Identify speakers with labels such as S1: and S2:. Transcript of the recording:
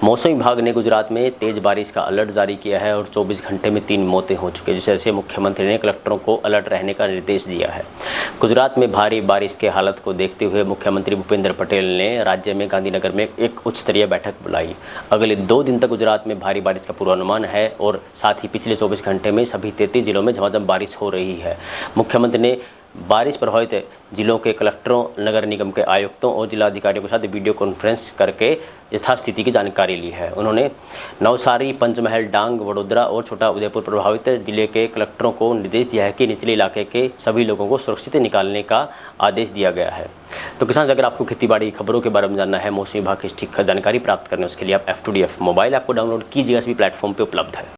S1: मौसम विभाग ने गुजरात में तेज बारिश का अलर्ट जारी किया है और 24 घंटे में 3 मौतें हो चुकी हैं, जिससे मुख्यमंत्री ने कलेक्टरों को अलर्ट रहने का निर्देश दिया है। गुजरात में भारी बारिश के हालत को देखते हुए मुख्यमंत्री भूपेंद्र पटेल ने राज्य में गांधीनगर में एक उच्च स्तरीय बैठक बुलाई। अगले 2 दिन तक गुजरात में भारी बारिश का पूर्वानुमान है और साथ ही पिछले 24 घंटे में सभी 33 जिलों में झमाझम बारिश हो रही है। मुख्यमंत्री ने बारिश प्रभावित जिलों के कलेक्टरों, नगर निगम के आयुक्तों और जिलाधिकारियों के साथ वीडियो कॉन्फ्रेंस करके यथास्थिति की जानकारी ली है। उन्होंने नवसारी, पंचमहल, डांग, वडोदरा और छोटा उदयपुर प्रभावित जिले के कलेक्टरों को निर्देश दिया है कि निचले इलाके के सभी लोगों को सुरक्षित निकालने का आदेश दिया गया है। तो किसान, अगर आपको खेतीबाड़ी खबरों के बारे में जानना है, मौसम विभाग की ठीक जानकारी प्राप्त करने उसके लिए आप F2DF मोबाइल ऐप को डाउनलोड कीजिएगा। सभी प्लेटफॉर्म पर उपलब्ध है।